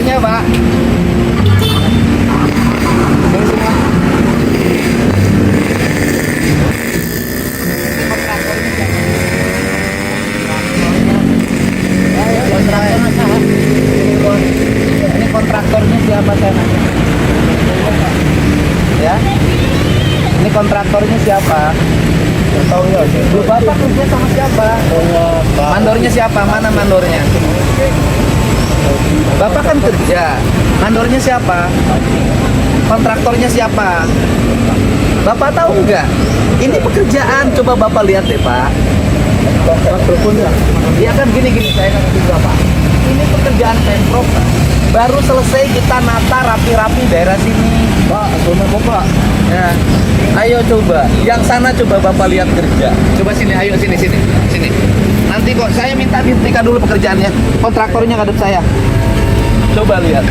pekerjaannya, Pak. Sini semua. Ini kontraktornya siapa saya nanya? Ya. Ini kontraktornya siapa? Tahu ya. Bapak kerja sama siapa? Mandornya siapa? Mana mandornya? Bapak kan kerja. Mandornya siapa? Kontraktornya siapa? Bapak tahu nggak? Ini pekerjaan. Coba Bapak lihat deh, Pak. Ya kan gini-gini saya kan ngerti Bapak. Ini pekerjaan Pemprov, Pak. Baru selesai kita nata rapi-rapi daerah sini. Pak, Pak. Ya. Ayo coba. Yang sana coba Bapak lihat kerja. Coba sini, ayo sini. Nanti kok saya minta dihentikan dulu pekerjaannya. Kontraktornya ngadep saya. Coba lihat.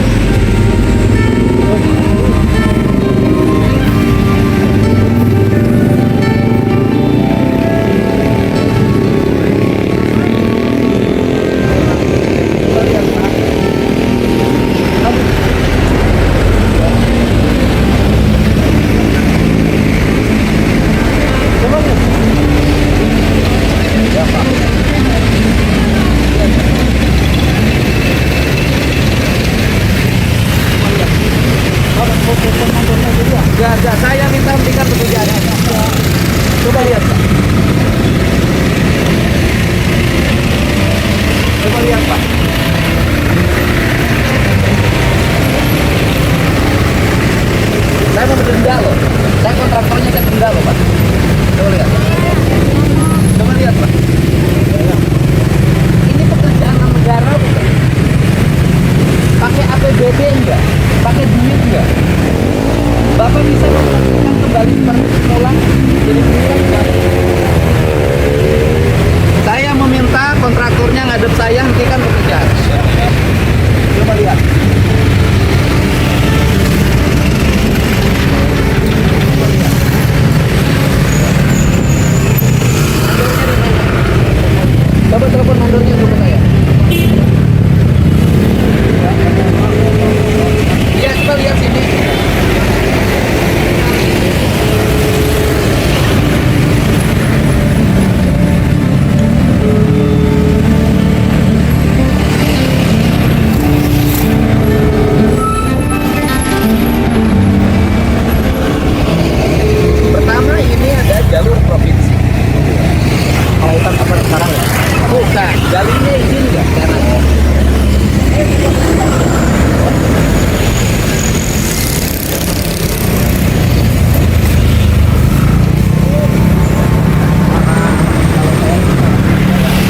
Enggak, saya minta hentikan pekerjaannya. Coba lihat, Pak. Coba lihat, Pak. Saya mau denda loh. Saya kontraktornya saya denda loh, Pak. Coba lihat. Coba lihat, Pak. Ini pekerjaan negara bukan? Pakai APBD enggak? Pakai duit enggak? Bapak bisa melakukan kembali seperti semula jadi enggak? Saya meminta kontraktornya ngadep saya hentikan pekerjaan. Coba lihat. Coba telepon mandornya dulu saya. Iya, coba lihat sini. Pertama ini ada jalur provinsi. Kelautan apa sekarang ya? Bukan, jalurnya izin nggak sekarang?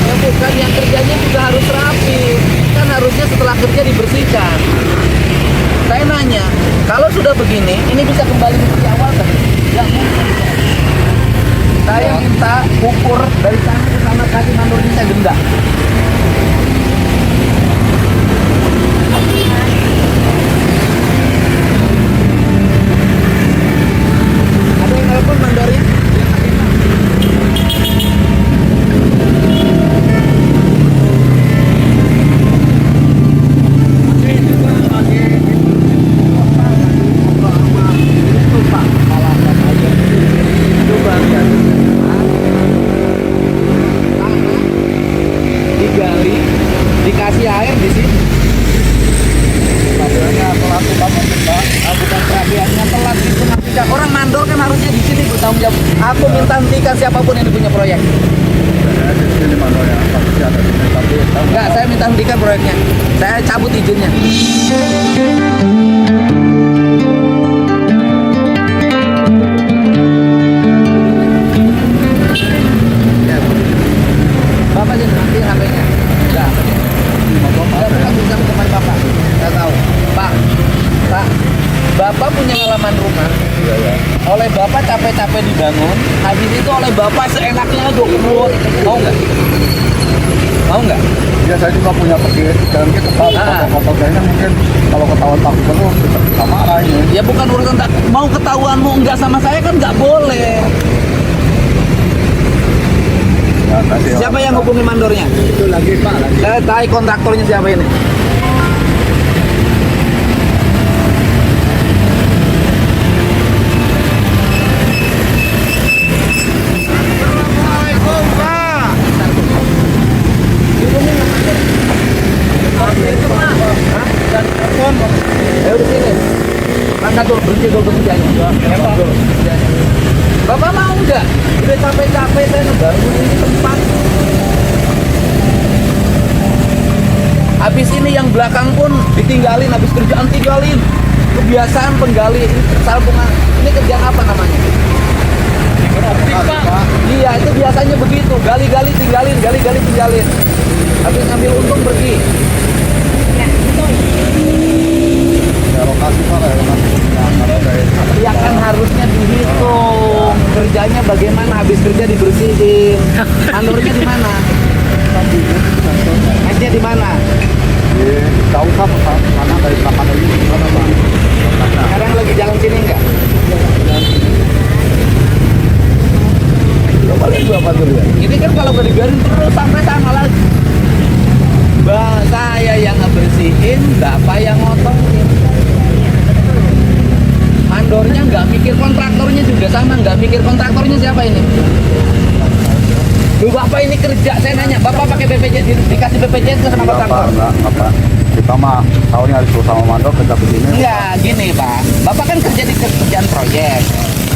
Ya bukan, yang kerjanya juga harus rapi. Kan harusnya setelah kerja dibersihkan. Saya nanya, kalau sudah begini, ini bisa kembali seperti awal kan? Ya, saya minta ukur dari sana ke sana kaki mandornya saya denda. Ada yang telepon mandornya? Digali, dikasih air di sini. Perapiannya telat, bukan perapiannya telat itu nanti orang mandor kan harusnya di sini bertanggung jawab. Aku minta hentikan siapapun yang punya proyek. Enggak, saya minta hentikan proyeknya. Saya cabut izinnya. Bapak jadi nanti HP-nya. Enggak. Bapak bisa tempat Bapak. Saya tahu. Pak. Bapak punya halaman rumah. Iya. Oleh Bapak capek-capek dibangun, habis itu oleh Bapak seenaknya aja kebut. Mau nggak? Mau nggak? Ya saya juga punya pergi dalam kita tahu fotonya mungkin kalau ketahuan Pak Gubernur bisa marah ini. Ya bukan urusan mau ketahuanmu enggak sama saya kan nggak boleh. Ya, siapa yang hubungi mandornya? Itu lagi Pak. Saya tahu kontraktornya siapa ini. Hah? Ayo di sini. Angkat dulu, berhenti dulu kerjanya. Tembak dulu kerjanya. Bapak mau nggak? Udah capek-capek saya ngebangun ini tempat. Habis ini yang belakang pun ditinggalin, habis kerjaan tinggalin. Kebiasaan penggali salpungan. Ini kerjaan apa namanya? Iya, itu biasanya begitu. Gali-gali tinggalin, gali-gali tinggalin. Habis ngambil untung pergi. Ya lokasi Pak, ya lokasi. Ya kan harusnya dihitung. Kerjanya bagaimana, habis kerja dibersihin. Mandornya di mana? Mesnya di mana? Jauh kan sana dari belakang ini gimana Pak? Sekarang lagi jalan sini enggak? Coba lihat berapa dulu ya. Ini kan kalau nggak digarin terus sampai sana lagi. Saya yang ngebersihin, bapak yang ngotongin. Mandornya nggak mikir, kontraktornya juga sama, nggak mikir. Kontraktornya siapa ini? Lu bapak ini kerja, saya nanya, bapak pakai BPJS, dikasih BPJS ke sama kontraktor? Enggak Pak. Kita mah tahunya harus bersama mandor kerja begini. Enggak, gini Pak. Bapak kan kerja di kerjaan proyek.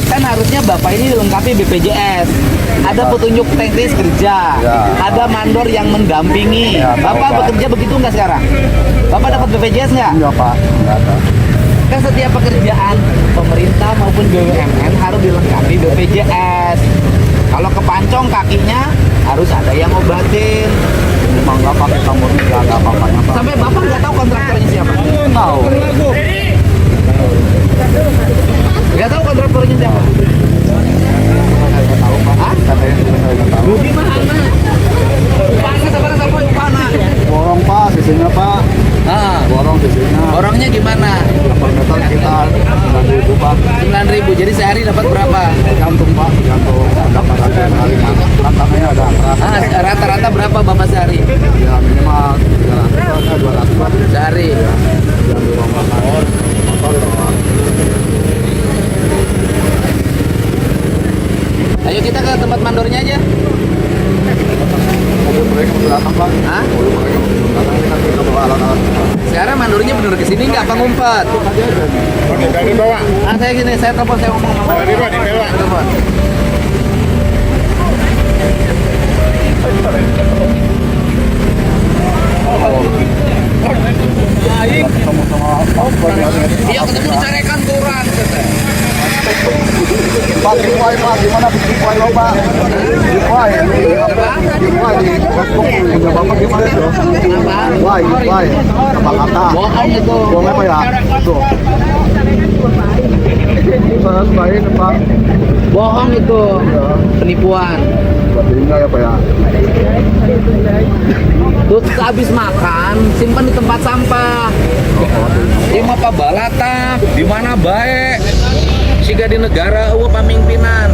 Kan harusnya Bapak ini dilengkapi BPJS. Ada petunjuk teknis kerja. Ya. Ada mandor yang mendampingi. Ya, tahu, Bapak Pak. bekerja begitu nggak sekarang? Bapak dapat BPJS nggak? Enggak Pak, enggak ada. Kan setiap pekerjaan pemerintah maupun BUMN harus dilengkapi BPJS. Kalau kepancong kakinya harus ada yang ngobatin. Memang enggak pakai kamu enggak ada apa-apanya Pak. Sampai Bapak nggak tahu kontraktornya siapa? Tahu. Nggak tahu kontraktornya siapa? Saya tahu Pak. Hah? Katanya saya enggak tahu. Lu gimana? Upana sabar upana. Borong Pak, sisinya Pak. Ah, Borong sisinya. orangnya gimana? 8 meter kita 9.000 Pak. 9.000. Jadi sehari dapat berapa? Tergantung Pak, tergantung dapat ada kali tantangannya ada Ah, rata-rata berapa Bapak sehari? ya minimal 300 200 Pak. Sehari. Yang di rumah motor doang. Ayo kita ke tempat mandornya aja. Mobil mereka belum datang Pak. Hah? Mobil mereka belum datang, ini kan kita bawa alat-alat. Sekarang mandornya bener ke sini nggak? Apa ngumpet? Oke, dari bawah. Ah, saya gini, saya telepon, saya ngomong sama Dari bawah, di bawah. telepon. Ketemu sama Iya, ketemu carikan koran. Pak, giveaway Pak, gimana giveaway lo Pak? Giveaway, giveaway di Facebook punya Bapak gimana tuh? Giveaway, kata-kata. Bohong itu. Bohong apa ya? Tuh. Saya sebaik Pak. Bohong itu. Penipuan. Buat dirinya ya Pak ya. Tuh habis makan, simpan di tempat sampah. Di apa balata, di mana baik. Siga di negara eueuh pamingpinan.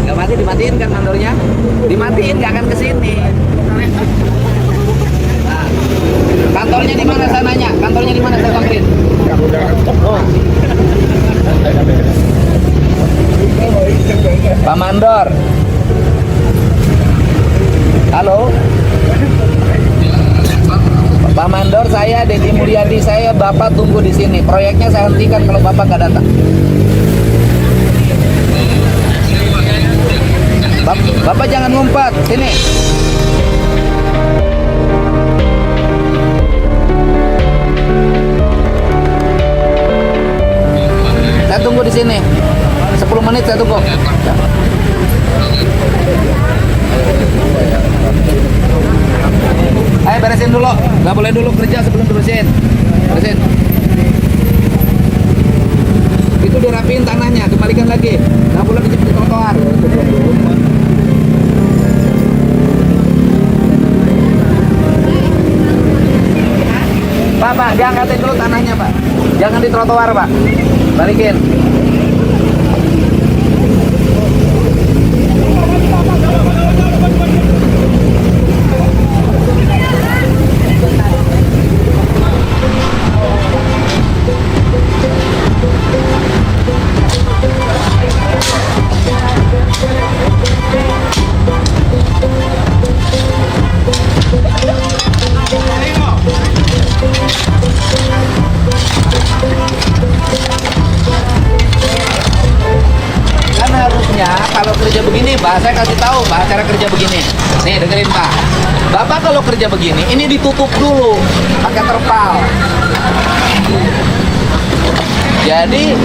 Nggak mati, dimatiin kan mandornya? Dimatiin, nggak akan kesini. Nah, kantornya di mana saya nanya? Kantornya di mana saya samperin? Oh. Pak Mandor. Halo. Pak Mandor, saya Deddy Mulyadi, saya Bapak tunggu di sini. Proyeknya saya hentikan kalau Bapak nggak datang. Bapak jangan ngumpet, sini. Saya tunggu di sini. 10 menit saya tunggu. Ayo beresin dulu, nggak boleh dulu kerja sebelum dibersihin. Beresin. Itu dirapiin tanahnya, kembalikan lagi. Nggak boleh kejepit di trotoar. Pak, diangkatin dulu tanahnya Pak. Jangan di trotoar Pak. Balikin. sebenarnya kalau kerja begini, Pak, saya kasih tahu, Pak, cara kerja begini. Nih, dengerin, Pak. Bapak kalau kerja begini, ini ditutup dulu pakai terpal. Jadi,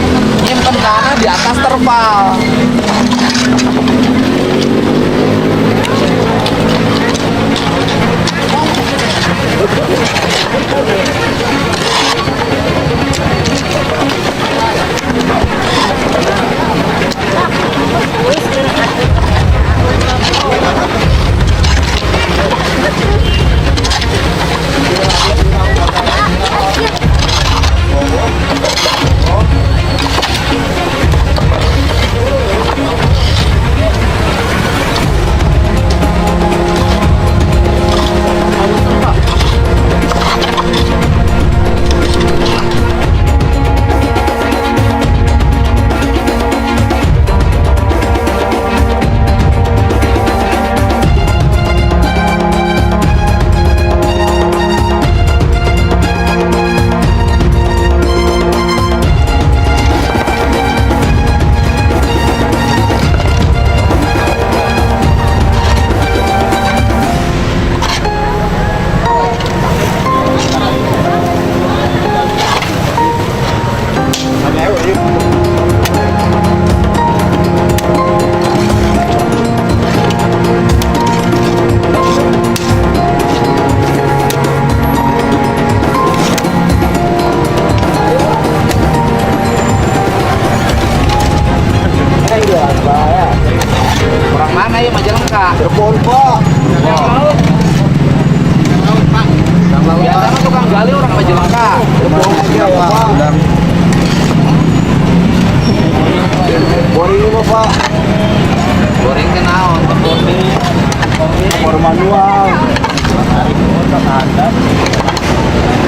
nyimpen tanah di atas terpal. Orang mana ya Majalengka? Cirebon, Pak. Biasanya tukang gali orang Majalengka. Cirebon aja, Pak. Boring apa, Pak? Goreng ke naon, Por manual.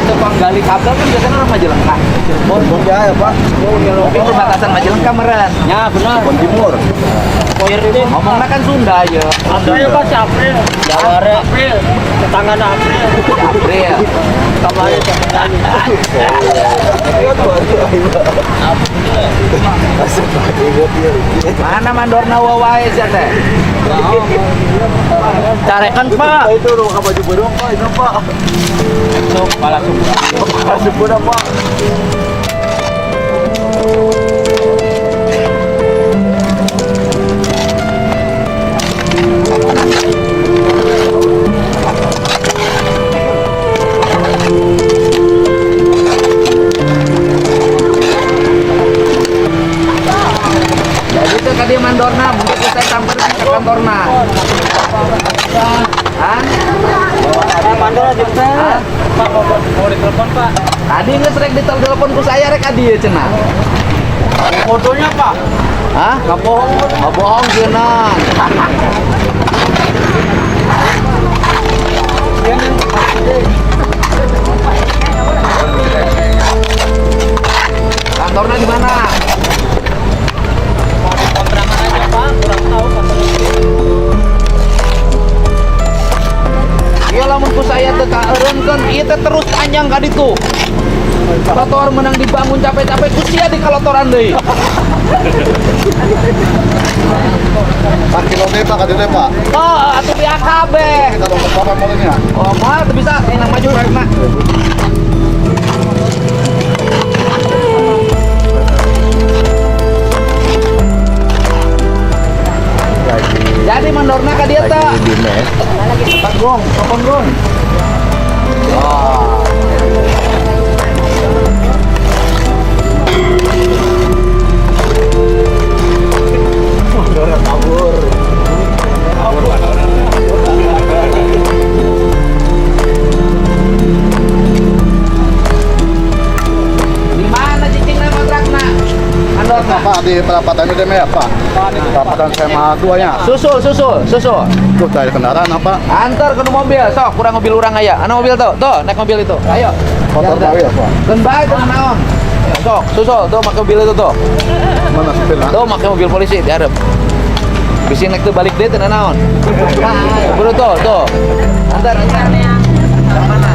tukang gali kabel kan biasanya orang Majalengka. Cirebon ya, Pak. Tapi perbatasan Majalengka meren. Ya benar. Cirebon Timur. Ngomongnya kan Sunda ya. April Pak, si April. April. Tetangga April. April. Kemarin Mana mandorna wawae sih teh? carekan Pak. Itu rumah baju bodong, Pak. Ini, Pak. Kepala suku. Kasih bodong, Pak. Jadi itu tadi mandorna, mungkin kita samperin ke kantorna. Hah? Mandor di Hah? Pak, mau ditelepon Pak. Tadi nggak sering ditelepon ku saya rek adi ya cenah. Fotonya Pak. Hah? Nggak bohong, nggak bohong cenah. Kantornya di mana? Mau di kontrakan aja Pak, kurang tahu Iya lamun ku saya teh kaeureunkeun ieu teh terus panjang ka ditu. Trotoar menang dibangun capek-capek ku sia di kalotoran deui. 4 kilometer, Pak. Katanya, Pak. Oh, atuh biar kabeh. Kita lompat kapan mulanya? Oh, mah teu bisa enak maju rek na. Jadi mandorna ka dieu teh. Gong, kapan gong? Oh. Di mana cicing nama kontrakna? Mandorna. Pak, di perapatan itu ya, Pak. Perapatan SMA 2-nya. Susul. Tuh, dari kendaraan apa? Antar ke mobil, sok kurang mobil orang aya. Ana mobil tuh, naik mobil itu. Ayo. Motor baru ya, Pak. Dan bae teu naon. Sok, susul tuh make mobil itu tuh. Mana supirnya? Tuh make mobil polisi di hareup. Bisi naik tuh balik deh teu naon. Buru tuh. Antar. Yang mana?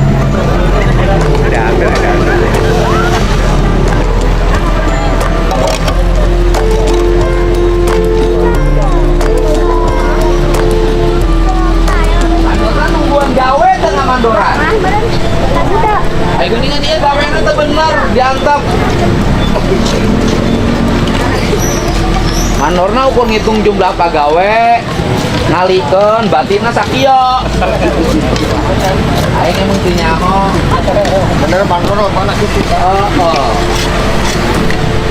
kantorna ukur ngitung jumlah pagawe, ngalikeun batina sakieu. Aing emang teu nyaho. Bener Bang Rono, mana sih? Oh.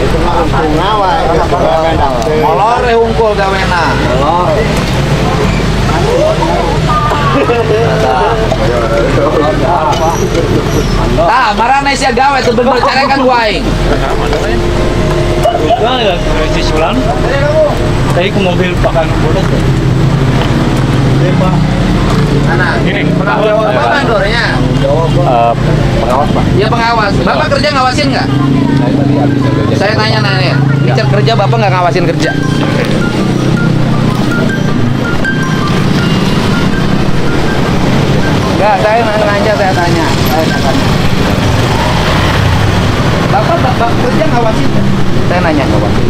Itu mah untung ngawa. Molor hungkul gawena. Molor. Tah, marana sia gawe teu bener carekan ku aing. Nah, ya, si Sulan. Tadi ke mobil pakan bodas. Mana? Ini, Bapak mandornya? pengawas Pak. Ya pengawas. Bapak kerja ngawasin nggak? Saya tanya. Richard kerja, Bapak nggak ngawasin kerja? Enggak, saya tanya. Bapak kerja ngawasin nggak? Saya nanya ngawasin.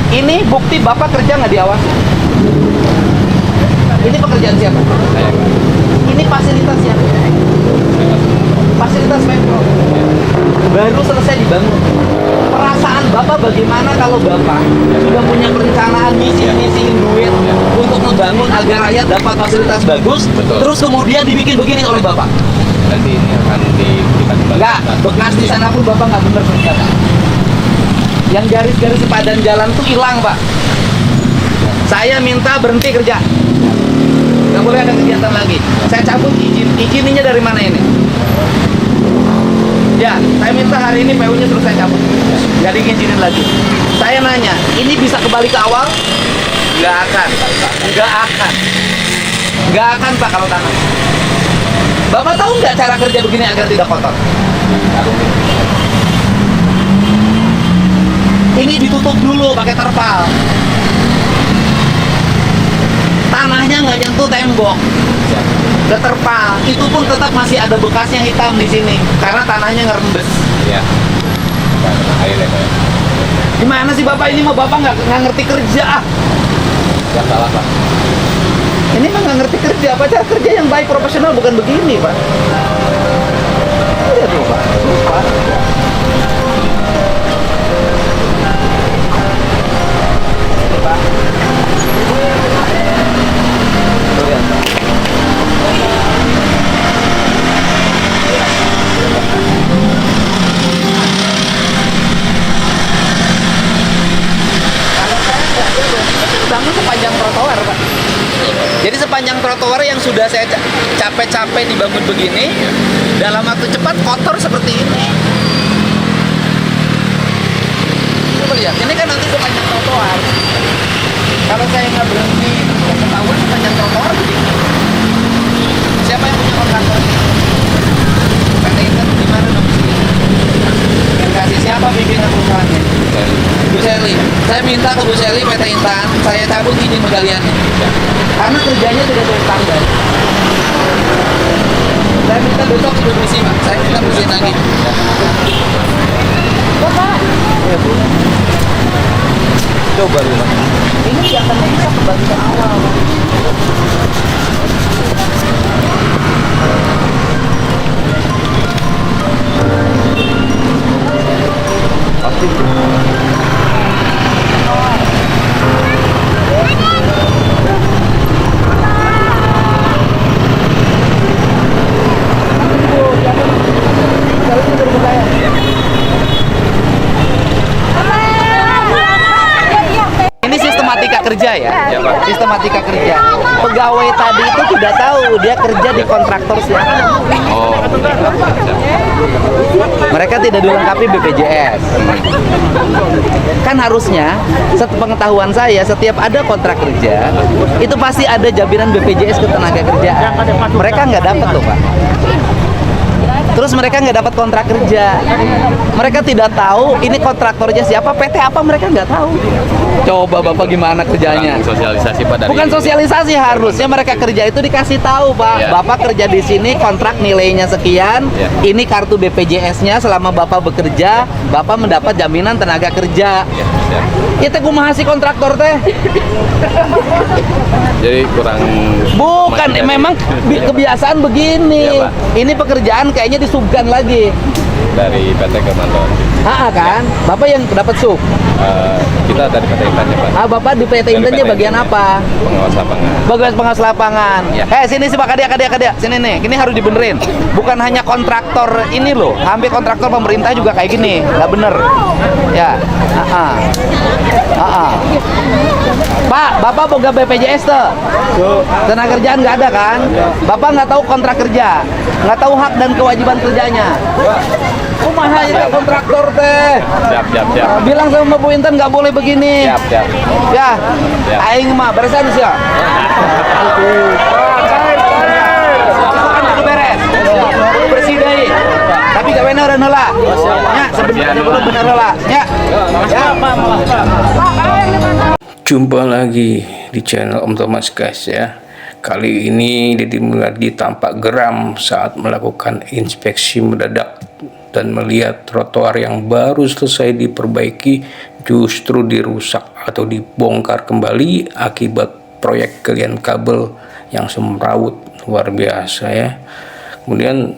Ini bukti Bapak kerja nggak diawasin? Ini pekerjaan siapa? Ini fasilitas siapa? Fasilitas Pemprov. Baru selesai dibangun. Perasaan Bapak bagaimana kalau Bapak sudah punya perencanaan ngisi-ngisiin duit untuk membangun agar rakyat dapat fasilitas bagus, terus kemudian dibikin begini oleh Bapak? Nanti ini akan diberikan kembali. Enggak, bekas di sana pun Bapak nggak benar kerja, Pak. Yang garis-garis sepadan jalan tuh hilang, Pak. Saya minta berhenti kerja. Nggak boleh ada kegiatan lagi. Saya cabut izin. Izinnya dari mana ini? Ya, saya minta hari ini PU-nya terus saya cabut. Jadi ngizinin lagi. Saya nanya, ini bisa kembali ke awal? Nggak akan. Nggak akan, Pak, kalau tanah. Bapak tahu nggak cara kerja begini agar tidak kotor? Ini ditutup dulu pakai terpal. Tanahnya nggak nyentuh tembok, udah terpal. Itu pun tetap masih ada bekasnya hitam di sini karena tanahnya ngerembes. Ya. Karena air ya, Pak. Gimana sih Bapak ini? Mau Bapak nggak ngerti kerja? Yang salah, Pak. Ini mah nggak ngerti kerja. Apa cara kerja yang baik profesional bukan begini, Pak? Lihat tuh, Pak. Lupa. Bangun sepanjang trotoar, Pak. Jadi sepanjang trotoar yang sudah saya capek-capek dibangun begini, dalam waktu cepat kotor seperti ini. Coba lihat, ini kan nanti sepanjang trotoar. Kalau saya nggak berhenti, ketahuan sepanjang trotoar begini. Siapa yang punya kontraktor? PT Intan di mana dong? Yang kasih siapa pimpinan perusahaannya? Bu Seli, saya minta ke Bu Seli PT Intan, saya cabut izin medaliannya. Karena kerjanya tidak sesuai standar. Saya minta besok itu bersih, Pak. Saya minta bersihin lagi. Bapak. Ya, Bu. Coba dulu. Ini nggak akan bisa kembali ke awal, Pak. Pasti. Ini sistematika kerja ya, Pak. sistematika kerja. Pegawai tadi itu tidak tahu dia kerja di kontraktor siapa. Oh. Mereka tidak dilengkapi BPJS. Kan harusnya, sepengetahuan saya, setiap ada kontrak kerja, itu pasti ada jaminan BPJS ketenaga kerjaan. Mereka nggak dapat tuh, Pak. Terus mereka nggak dapat kontrak kerja. Mereka tidak tahu ini kontraktornya siapa, PT apa, mereka nggak tahu. Coba Bapak gimana kerjanya? Kurang sosialisasi, Pak, dari Bukan sosialisasi, harusnya mereka kerja itu dikasih tahu, Pak. Ya. Bapak kerja di sini, kontrak nilainya sekian. Ya. Ini kartu BPJS-nya selama Bapak bekerja, Bapak mendapat jaminan tenaga kerja. Ya, siap. Ya teh kumaha sih kontraktor teh? Jadi kurang Bukan, masih dari- memang kebiasaan begini. Iya, Pak. Ini pekerjaan kayaknya disubkan lagi. dari PT ke kantor. Ah kan? Bapak yang dapat sub. Kita dari PT Intannya Pak. Ah, Bapak di PT Intannya bagian apa? Pengawas lapangan. Bagian pengawas lapangan. Ya. Sini sih Pak, kadia. Sini nih. Ini harus dibenerin. Bukan hanya kontraktor ini loh. Hampir kontraktor pemerintah juga kayak gini. Nggak bener. Ya. Pak, Bapak boga BPJS tuh. Tenaga kerjaan nggak ada kan? Bapak nggak tahu kontrak kerja, nggak tahu hak dan kewajiban kerjanya. Kumaha ya kontraktor teh? Siap. Bilang sama Bu Intan nggak boleh begini. Siap. Ya, aing mah beresan sih ya. Kan kudu beres. Kudu bersih deui. Tapi gawe udah heula. Nya sebenarnya kudu bener heula. Ya. Jumpa lagi di channel Om Thomas guys ya. Kali ini Deddy Mulyadi tampak geram saat melakukan inspeksi mendadak dan melihat trotoar yang baru selesai diperbaiki justru dirusak atau dibongkar kembali akibat proyek galian kabel yang semrawut luar biasa ya. Kemudian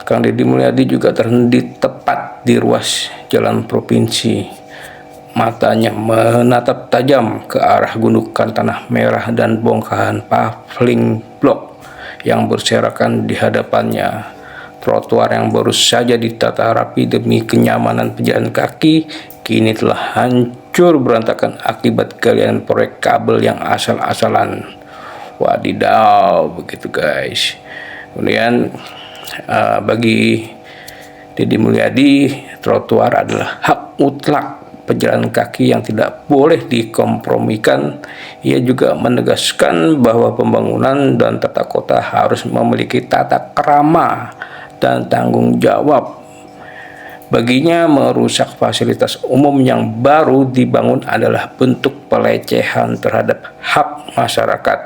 Kang Deddy Mulyadi juga terhenti tepat di ruas jalan provinsi. Matanya menatap tajam ke arah gundukan tanah merah dan bongkahan paving blok yang berserakan di hadapannya. Trotoar yang baru saja ditata rapi demi kenyamanan pejalan kaki kini telah hancur berantakan akibat galian proyek kabel yang asal-asalan. Wadidaw, begitu guys. Kemudian bagi Deddy Mulyadi, trotoar adalah hak mutlak pejalan kaki yang tidak boleh dikompromikan. Ia juga menegaskan bahwa pembangunan dan tata kota harus memiliki tata krama dan tanggung jawab. Baginya merusak fasilitas umum yang baru dibangun adalah bentuk pelecehan terhadap hak masyarakat.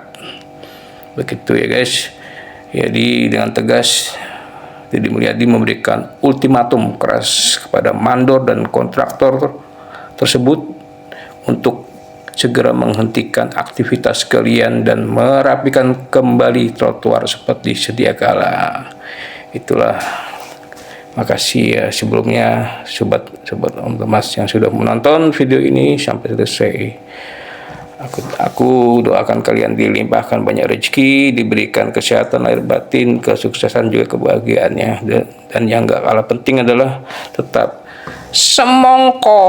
Begitu ya guys. Jadi dengan tegas Deddy Mulyadi memberikan ultimatum keras kepada mandor dan kontraktor tersebut untuk segera menghentikan aktivitas galian dan merapikan kembali trotoar seperti sedia kala. Itulah, makasih ya sebelumnya sobat Om Thomas yang sudah menonton video ini sampai selesai. Aku doakan kalian dilimpahkan banyak rezeki, diberikan kesehatan lahir batin, kesuksesan juga kebahagiaannya, dan yang gak kalah penting adalah tetap semongko.